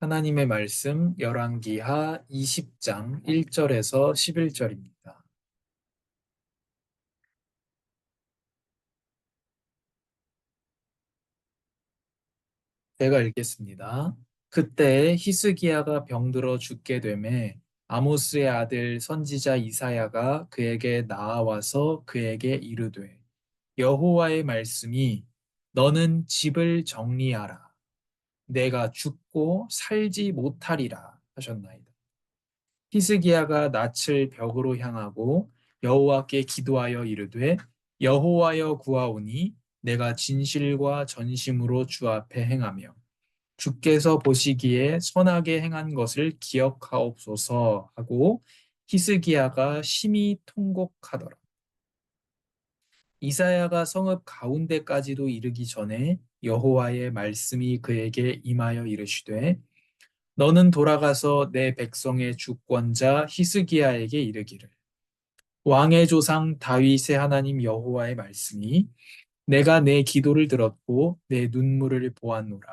하나님의 말씀 열왕기하 20장 1절에서 11절입니다. 제가 읽겠습니다. 그때 히스기야가 병들어 죽게 되매 아모스의 아들 선지자 이사야가 그에게 나아와서 그에게 이르되 여호와의 말씀이 너는 집을 정리하라. 내가 죽고 살지 못하리라 하셨나이다. 히스기야가 낯을 벽으로 향하고 여호와께 기도하여 이르되 여호와여 구하오니 내가 진실과 전심으로 주 앞에 행하며 주께서 보시기에 선하게 행한 것을 기억하옵소서 하고 히스기야가 심히 통곡하더라. 이사야가 성읍 가운데까지도 이르기 전에 여호와의 말씀이 그에게 임하여 이르시되 너는 돌아가서 내 백성의 주권자 히스기야에게 이르기를 왕의 조상 다윗의 하나님 여호와의 말씀이 내가 내 기도를 들었고 내 눈물을 보았노라.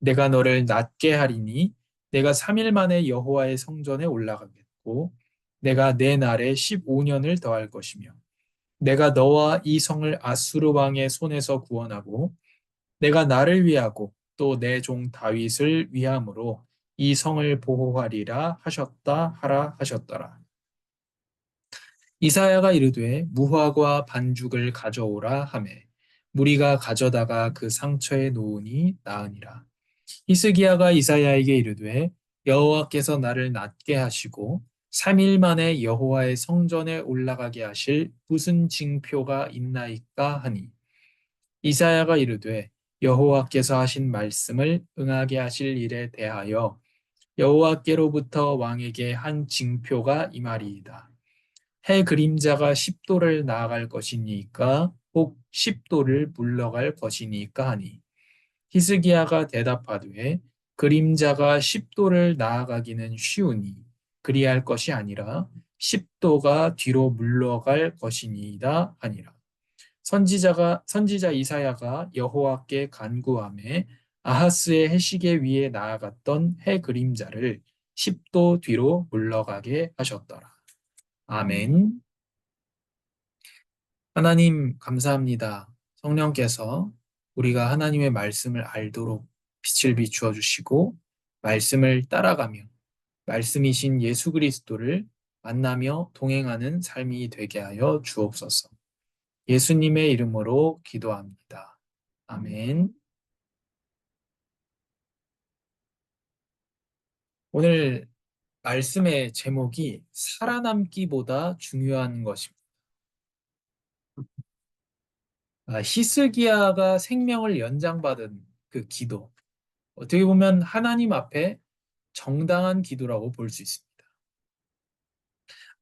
내가 너를 낫게 하리니 내가 3일 만에 여호와의 성전에 올라가겠고 내가 내 날에 15년을 더할 것이며 내가 너와 이 성을 아수르 왕의 손에서 구원하고 내가 나를 위하고 또 내 종 다윗을 위함으로 이 성을 보호하리라 하셨다 하라 하셨더라. 이사야가 이르되 무화과 반죽을 가져오라 하매 무리가 가져다가 그 상처에 놓으니 나으니라. 히스기야가 이사야에게 이르되 여호와께서 나를 낫게 하시고 3일 만에 여호와의 성전에 올라가게 하실 무슨 징표가 있나이까 하니 이사야가 이르되 여호와께서 하신 말씀을 응하게 하실 일에 대하여 여호와께로부터 왕에게 한 징표가 임하리이다. 해 그림자가 10도를 나아갈 것이니까 혹 10도를 물러갈 것이니까 하니 히스기야가 대답하되 그림자가 10도를 나아가기는 쉬우니 그리할 것이 아니라 10도가 뒤로 물러갈 것이니이다 하니라. 선지자 이사야가 여호와께 간구하매 아하스의 해시계 위에 나아갔던 해 그림자를 10도 뒤로 물러가게 하셨더라. 아멘. 하나님 감사합니다. 성령께서 우리가 하나님의 말씀을 알도록 빛을 비추어 주시고 말씀을 따라가며 말씀이신 예수 그리스도를 만나며 동행하는 삶이 되게 하여 주옵소서. 예수님의 이름으로 기도합니다. 아멘. 오늘 말씀의 제목이 살아남기보다 중요한 것입니다. 히스기야가 생명을 연장받은 그 기도. 어떻게 보면 하나님 앞에 정당한 기도라고 볼 수 있습니다.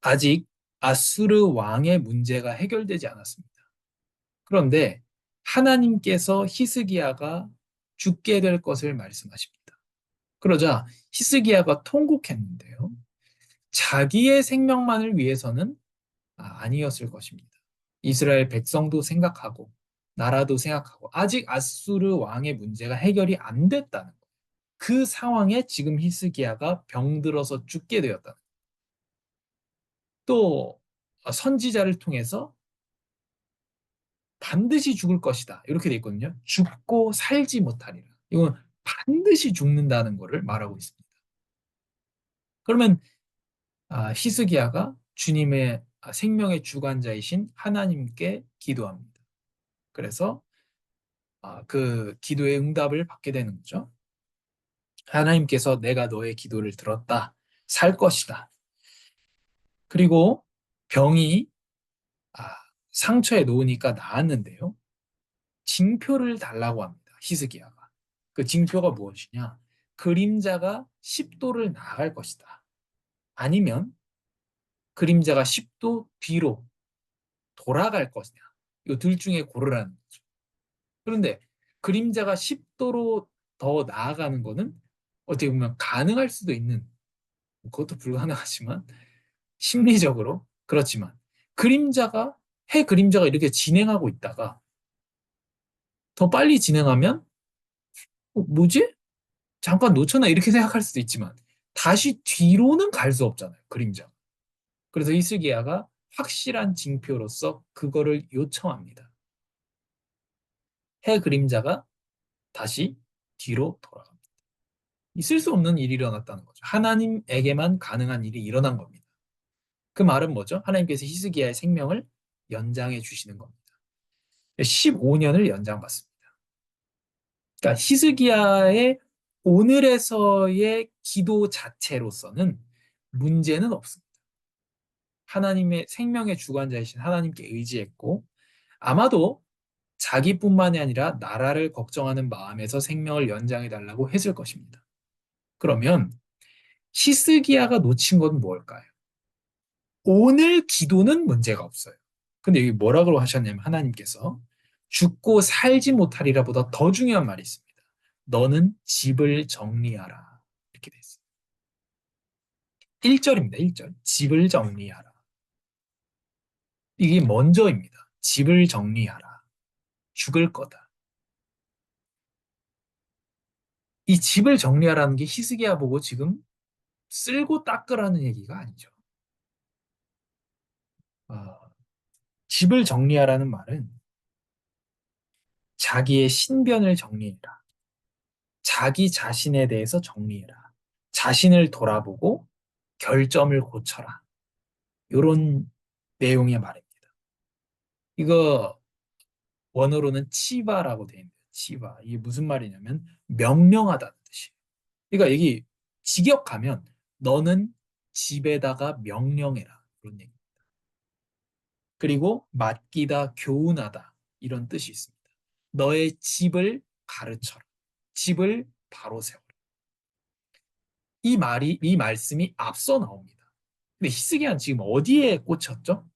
아직 아수르 왕의 문제가 해결되지 않았습니다. 그런데 하나님께서 히스기야가 죽게 될 것을 말씀하십니다. 그러자 히스기야가 통곡했는데요. 자기의 생명만을 위해서는 아니었을 것입니다. 이스라엘 백성도 생각하고 나라도 생각하고 아직 아수르 왕의 문제가 해결이 안 됐다는 거예요. 그 상황에 지금 히스기야가 병들어서 죽게 되었다. 또 선지자를 통해서 반드시 죽을 것이다. 이렇게 돼 있거든요. 죽고 살지 못하리라. 이건 반드시 죽는다는 것을 말하고 있습니다. 그러면 히스기야가 주님의 생명의 주관자이신 하나님께 기도합니다. 그래서 그 기도의 응답을 받게 되는 거죠. 하나님께서 내가 너의 기도를 들었다. 살 것이다. 그리고 병이 아, 상처에 놓으니까 나았는데요. 징표를 달라고 합니다. 히스기야가. 그 징표가 무엇이냐? 그림자가 10도를 나아갈 것이다. 아니면 그림자가 10도 뒤로 돌아갈 것이냐. 이 둘 중에 고르라는 거죠. 그런데 그림자가 10도로 더 나아가는 것은 어떻게 보면 가능할 수도 있는, 그것도 불가능하지만 심리적으로 그렇지만 해 그림자가 이렇게 진행하고 있다가 더 빨리 진행하면 뭐지? 잠깐 놓쳤나 이렇게 생각할 수도 있지만 다시 뒤로는 갈 수 없잖아요. 그림자. 그래서 히스기야가 확실한 징표로서 그거를 요청합니다. 해 그림자가 다시 뒤로 돌아갑니다. 있을 수 없는 일이 일어났다는 거죠. 하나님에게만 가능한 일이 일어난 겁니다. 그 말은 뭐죠? 하나님께서 히스기야의 생명을 연장해 주시는 겁니다. 15년을 연장받습니다. 그러니까 히스기야의 오늘에서의 기도 자체로서는 문제는 없습니다. 하나님의 생명의 주관자이신 하나님께 의지했고 아마도 자기뿐만이 아니라 나라를 걱정하는 마음에서 생명을 연장해 달라고 했을 것입니다. 그러면 히스기야가 놓친 건 뭘까요? 오늘 기도는 문제가 없어요. 근데 여기 뭐라고 하셨냐면 하나님께서 죽고 살지 못하리라 보다 더 중요한 말이 있습니다. 너는 집을 정리하라. 이렇게 돼 있어요. 1절입니다. 1절. 집을 정리하라. 이게 먼저입니다. 집을 정리하라. 죽을 거다. 이 집을 정리하라는 게 히스기야 보고 지금 쓸고 닦으라는 얘기가 아니죠. 어, 집을 정리하라는 말은 자기의 신변을 정리해라. 자기 자신에 대해서 정리해라. 자신을 돌아보고 결점을 고쳐라. 이런 내용의 말입니다. 이거 원어로는 치바라고 되어 있습니다. 치바. 이게 무슨 말이냐면 명령하다는 뜻이에요. 그러니까 여기 직역하면 너는 집에다가 명령해라. 그런 얘기. 그리고 맡기다, 교훈하다. 이런 뜻이 있습니다. 너의 집을 가르쳐라. 집을 바로 세워라. 이 말씀이 앞서 나옵니다. 근데 히스기야는 지금 어디에 꽂혔죠?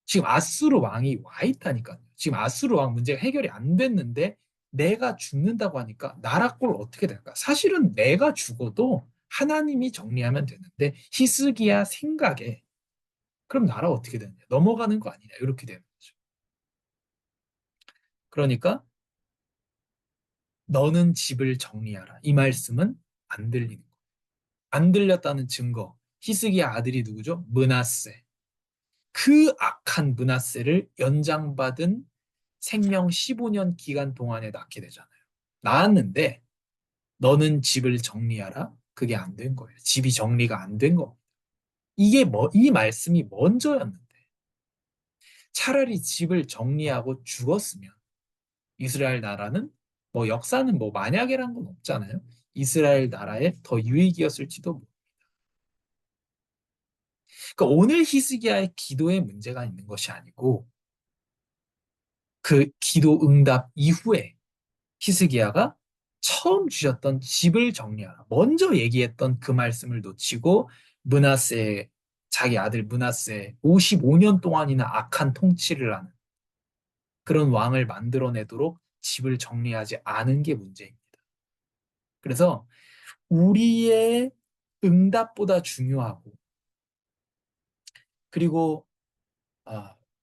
지금 아수르 왕이 와 있다니까요. 지금 아수르 왕 문제가 해결이 안 됐는데 내가 죽는다고 하니까 나라 꼴 어떻게 될까? 사실은 내가 죽어도 하나님이 정리하면 되는데 히스기야 생각에 그럼 나라 어떻게 되느냐? 넘어가는 거 아니냐? 이렇게 되는 거죠. 그러니까 너는 집을 정리하라. 이 말씀은 안 들리는 거예요. 안 들렸다는 증거. 히스기야 아들이 누구죠? 므낫세. 그 악한 므낫세를 연장받은 생명 15년 기간 동안에 낳게 되잖아요. 낳았는데 너는 집을 정리하라. 그게 안 된 거예요. 집이 정리가 안 된 거. 이게 이 말씀이 먼저였는데 차라리 집을 정리하고 죽었으면 이스라엘 나라는 뭐 역사는 뭐 만약이란 건 없잖아요. 이스라엘 나라에 더 유익이었을지도 모릅니다. 그러니까 오늘 히스기야의 기도에 문제가 있는 것이 아니고 그 기도 응답 이후에 히스기야가 처음 주셨던 집을 정리하라. 먼저 얘기했던 그 말씀을 놓치고 므낫세 자기 아들 므낫세 55년 동안이나 악한 통치를 하는 그런 왕을 만들어내도록 집을 정리하지 않은 게 문제입니다. 그래서 우리의 응답보다 중요하고 그리고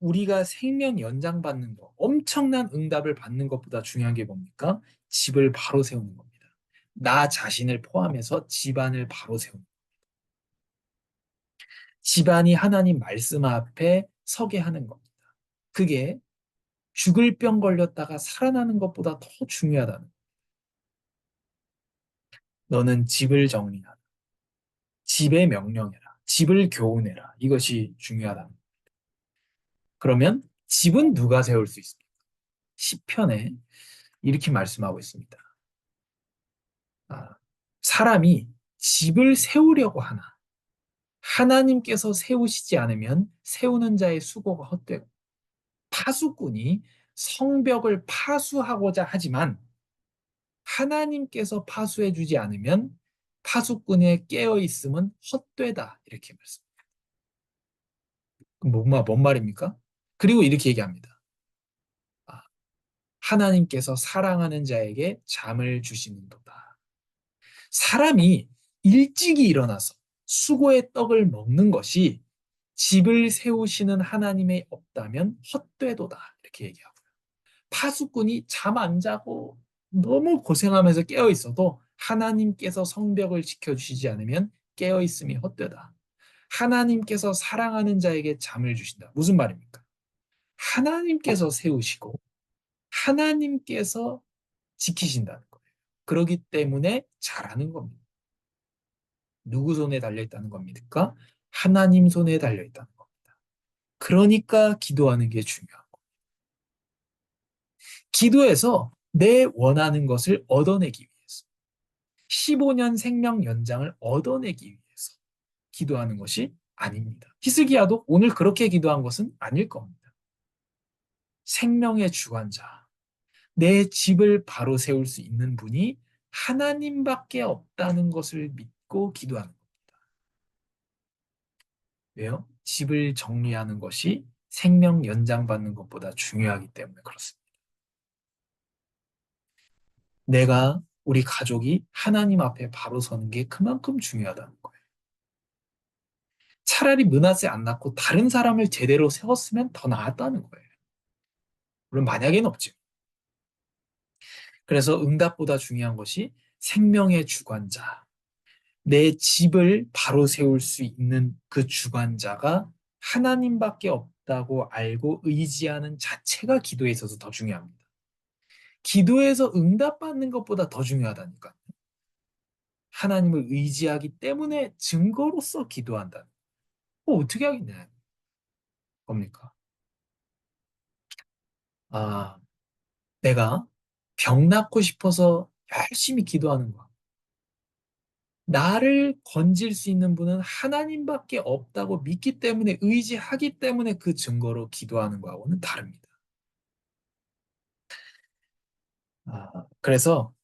우리가 생명 연장받는 거, 엄청난 응답을 받는 것보다 중요한 게 뭡니까? 집을 바로 세우는 겁니다. 나 자신을 포함해서 집안을 바로 세우는. 집안이 하나님 말씀 앞에 서게 하는 겁니다. 그게 죽을 병 걸렸다가 살아나는 것보다 더 중요하다는. 너는 집을 정리하라. 집에 명령해라. 집을 교훈해라. 이것이 중요하다. 그러면 집은 누가 세울 수 있습니까? 시편에 이렇게 말씀하고 있습니다. 사람이 집을 세우려고 하나 하나님께서 세우시지 않으면 세우는 자의 수고가 헛되고 파수꾼이 성벽을 파수하고자 하지만 하나님께서 파수해주지 않으면 파수꾼의 깨어 있음은 헛되다 이렇게 말씀합니다. 뭔 말입니까? 그리고 이렇게 얘기합니다. 아, 하나님께서 사랑하는 자에게 잠을 주시는도다. 사람이 일찍이 일어나서 수고의 떡을 먹는 것이 집을 세우시는 하나님의 없다면 헛되도다. 이렇게 얘기하고요. 파수꾼이 잠 안 자고 너무 고생하면서 깨어 있어도 하나님께서 성벽을 지켜주시지 않으면 깨어있음이 헛되다. 하나님께서 사랑하는 자에게 잠을 주신다. 무슨 말입니까? 하나님께서 세우시고 하나님께서 지키신다는 거예요. 그러기 때문에 잘하는 겁니다. 누구 손에 달려있다는 겁니까? 하나님 손에 달려있다는 겁니다. 그러니까 기도하는 게 중요하고, 기도해서 내 원하는 것을 얻어내기 위해서, 15년 생명 연장을 얻어내기 위해서 기도하는 것이 아닙니다. 히스기야도 오늘 그렇게 기도한 것은 아닐 겁니다. 생명의 주관자, 내 집을 바로 세울 수 있는 분이 하나님밖에 없다는 것을 믿고 기도하는 겁니다. 왜요? 집을 정리하는 것이 생명 연장받는 것보다 중요하기 때문에 그렇습니다. 내가, 우리 가족이 하나님 앞에 바로 서는 게 그만큼 중요하다는 거예요. 차라리 므낫세 안 낳고 다른 사람을 제대로 세웠으면 더 나았다는 거예요. 물론 만약에는 없죠. 그래서 응답보다 중요한 것이 생명의 주관자, 내 집을 바로 세울 수 있는 그 주관자가 하나님밖에 없다고 알고 의지하는 자체가 기도에 있어서 더 중요합니다. 기도에서 응답받는 것보다 더 중요하다니까. 하나님을 의지하기 때문에 증거로서 기도한다. 어떻게 하겠냐 겁니까? 아, 내가 병 낫고 싶어서 열심히 기도하는 거. 나를 건질 수 있는 분은 하나님밖에 없다고 믿기 때문에, 의지하기 때문에 그 증거로 기도하는 거하고는 다릅니다. 그래서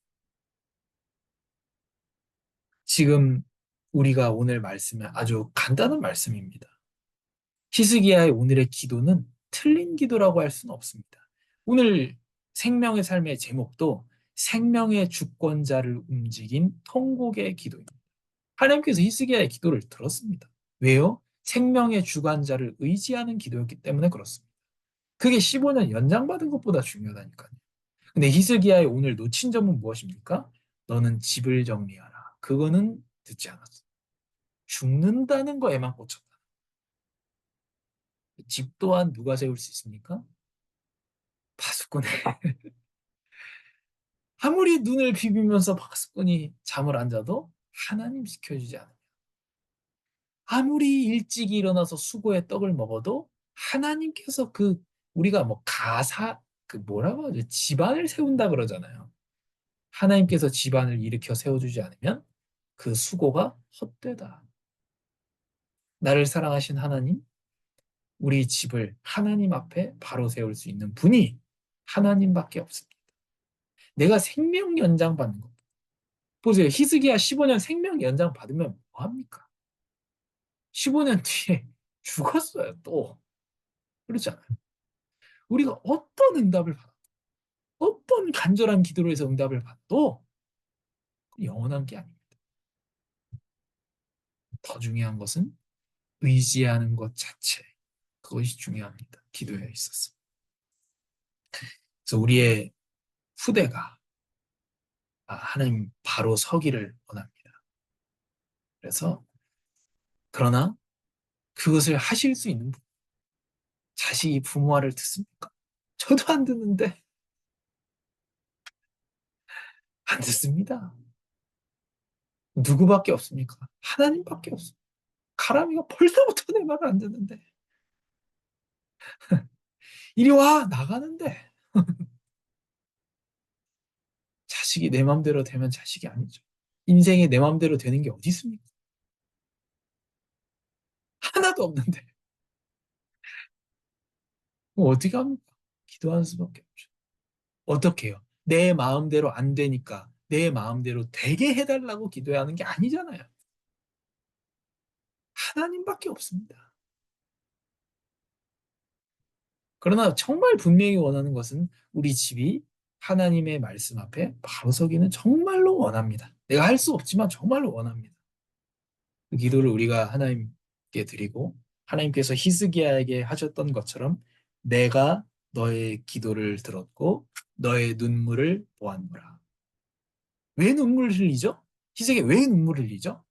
지금 우리가 오늘 말씀은 아주 간단한 말씀입니다. 히스기야의 오늘의 기도는 틀린 기도라고 할 수는 없습니다. 오늘 생명의 삶의 제목도 생명의 주권자를 움직인 통곡의 기도입니다. 하나님께서 히스기야의 기도를 들었습니다. 왜요? 생명의 주관자를 의지하는 기도였기 때문에 그렇습니다. 그게 15년 연장받은 것보다 중요하다니까요. 근데 히스기야의 오늘 놓친 점은 무엇입니까? 너는 집을 정리하라. 그거는 듣지 않았어. 죽는다는 거에만 꽂혔다. 집 또한 누가 세울 수 있습니까? 파수꾼에. 아무리 눈을 비비면서 파수꾼이 잠을 안 자도 하나님 지켜주지 않아요. 아무리 일찍 일어나서 수고의 떡을 먹어도 하나님께서 우리가 뭐 그 뭐라고 하죠? 집안을 세운다 그러잖아요. 하나님께서 집안을 일으켜 세워주지 않으면 그 수고가 헛되다. 나를 사랑하신 하나님, 우리 집을 하나님 앞에 바로 세울 수 있는 분이 하나님밖에 없습니다. 내가 생명 연장 받는 것. 보세요. 히스기야 15년 생명 연장 받으면 뭐 합니까? 15년 뒤에 죽었어요, 또. 그렇잖아요. 우리가 어떤 응답을 받아도, 어떤 간절한 기도로 해서 응답을 받도 영원한 게 아닙니다. 더 중요한 것은 의지하는 것 자체. 그것이 중요합니다. 기도에 있어서. 그래서 우리의 후대가 하나님 바로 서기를 원합니다. 그래서 그러나 그것을 하실 수 있는 분, 자식이 부모 말을 듣습니까? 저도 안 듣는데 안 듣습니다. 누구밖에 없습니까? 하나님밖에 없습니다. 가람이가 벌써부터 내 말을 안 듣는데 이리 와 나가는데 자식이 내 맘대로 되면 자식이 아니죠. 인생에 내 맘대로 되는 게 어디 있습니까? 하나도 없는데 뭐 어떻게 합니까? 기도하는 수밖에 없죠. 어떻게 해요? 내 마음대로 안 되니까 내 마음대로 되게 해달라고 기도해야 하는 게 아니잖아요. 하나님밖에 없습니다. 그러나 정말 분명히 원하는 것은 우리 집이 하나님의 말씀 앞에 바로 서기는 정말로 원합니다. 내가 할 수 없지만 정말로 원합니다. 그 기도를 우리가 하나님께 드리고 하나님께서 히스기야에게 하셨던 것처럼 내가 너의 기도를 들었고 너의 눈물을 보았노라. 왜 눈물 흘리죠? 희생에 왜 눈물 흘리죠?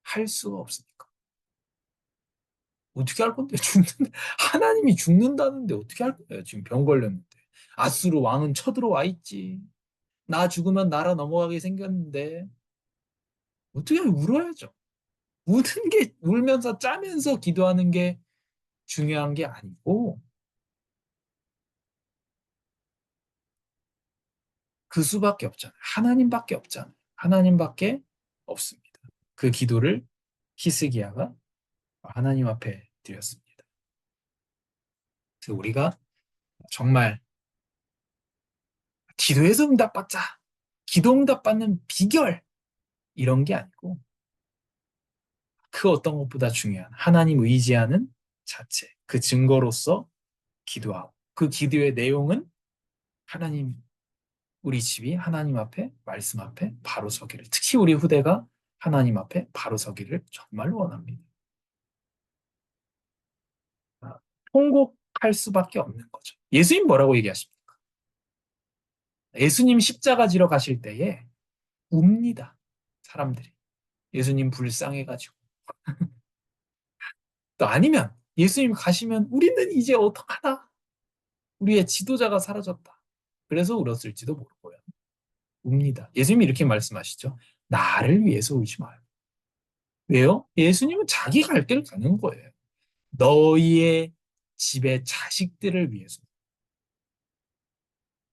할 수가 없으니까. 어떻게 할 건데? 하나님이 죽는다는데 어떻게 할 거예요? 지금 병 걸렸는데. 아수르 왕은 쳐들어와 있지. 나 죽으면 나라 넘어가게 생겼는데. 어떻게 울어야죠? 우는 게, 울면서 짜면서 기도하는 게 중요한 게 아니고, 그 수밖에 없잖아요. 하나님밖에 없잖아요. 하나님밖에 없습니다. 그 기도를 히스기야가 하나님 앞에 드렸습니다. 그래서 우리가 정말 기도해서 응답받자. 기도 응답받는 비결 이런 게 아니고 그 어떤 것보다 중요한 하나님 의지하는 자체, 그 증거로서 기도하고 그 기도의 내용은 하나님 우리 집이 하나님 앞에 말씀 앞에 바로 서기를 특히 우리 후대가 하나님 앞에 바로 서기를 정말로 원합니다. 아, 통곡할 수밖에 없는 거죠. 예수님 뭐라고 얘기하십니까? 예수님 십자가 지러 가실 때에 웁니다. 사람들이. 예수님 불쌍해가지고. 또 아니면 예수님 가시면 우리는 이제 어떡하나? 우리의 지도자가 사라졌다. 그래서 울었을지도 모르고요. 웁니다. 예수님이 이렇게 말씀하시죠. 나를 위해서 울지 마요. 왜요? 예수님은 자기 갈 길을 가는 거예요. 너희의 집의 자식들을 위해서.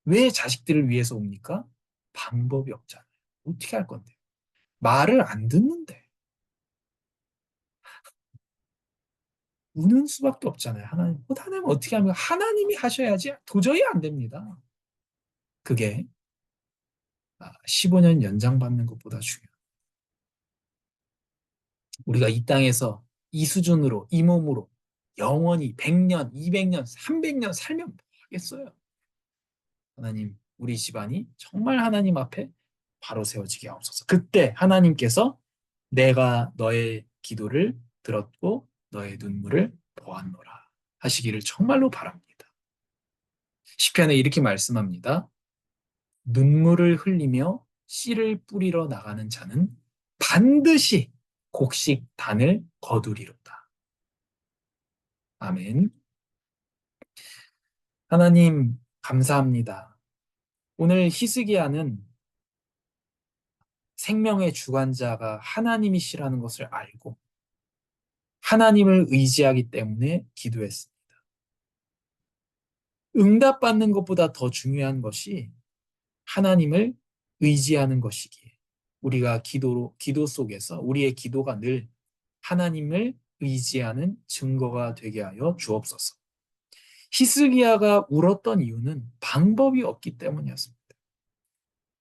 왜 자식들을 위해서 옵니까? 방법이 없잖아요. 어떻게 할 건데? 말을 안 듣는데. 우는 수밖에 없잖아요. 하나님 어떻게 하면 하나님이 하셔야지 도저히 안 됩니다. 그게 15년 연장받는 것보다 중요해요. 우리가 이 땅에서 이 수준으로, 이 몸으로 영원히 100년, 200년, 300년 살면 뭐 하겠어요? 하나님, 우리 집안이 정말 하나님 앞에 바로 세워지게 하옵소서. 그때 하나님께서 내가 너의 기도를 들었고 너의 눈물을 보았노라 하시기를 정말로 바랍니다. 시편에 이렇게 말씀합니다. 눈물을 흘리며 씨를 뿌리러 나가는 자는 반드시 곡식 단을 거두리로다. 아멘. 하나님, 감사합니다. 오늘 히스기야는 생명의 주관자가 하나님이시라는 것을 알고 하나님을 의지하기 때문에 기도했습니다. 응답받는 것보다 더 중요한 것이 하나님을 의지하는 것이기에 우리가 기도 속에서 우리의 기도가 늘 하나님을 의지하는 증거가 되게 하여 주옵소서. 히스기야가 울었던 이유는 방법이 없기 때문이었습니다.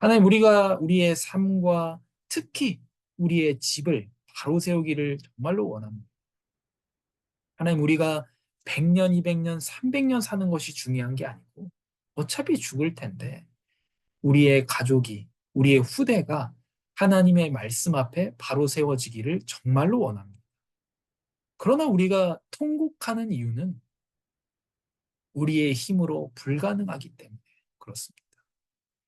하나님, 우리가 우리의 삶과 특히 우리의 집을 바로 세우기를 정말로 원합니다. 하나님, 우리가 100년, 200년, 300년 사는 것이 중요한 게 아니고 어차피 죽을 텐데 우리의 가족이, 우리의 후대가 하나님의 말씀 앞에 바로 세워지기를 정말로 원합니다. 그러나 우리가 통곡하는 이유는 우리의 힘으로 불가능하기 때문에 그렇습니다.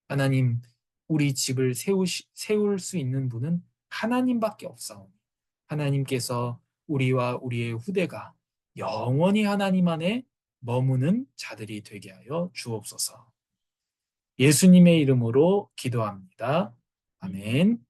하나님, 우리 집을 세울 수 있는 분은 하나님밖에 없사오니 하나님께서 우리와 우리의 후대가 영원히 하나님 안에 머무는 자들이 되게 하여 주옵소서. 예수님의 이름으로 기도합니다. 아멘.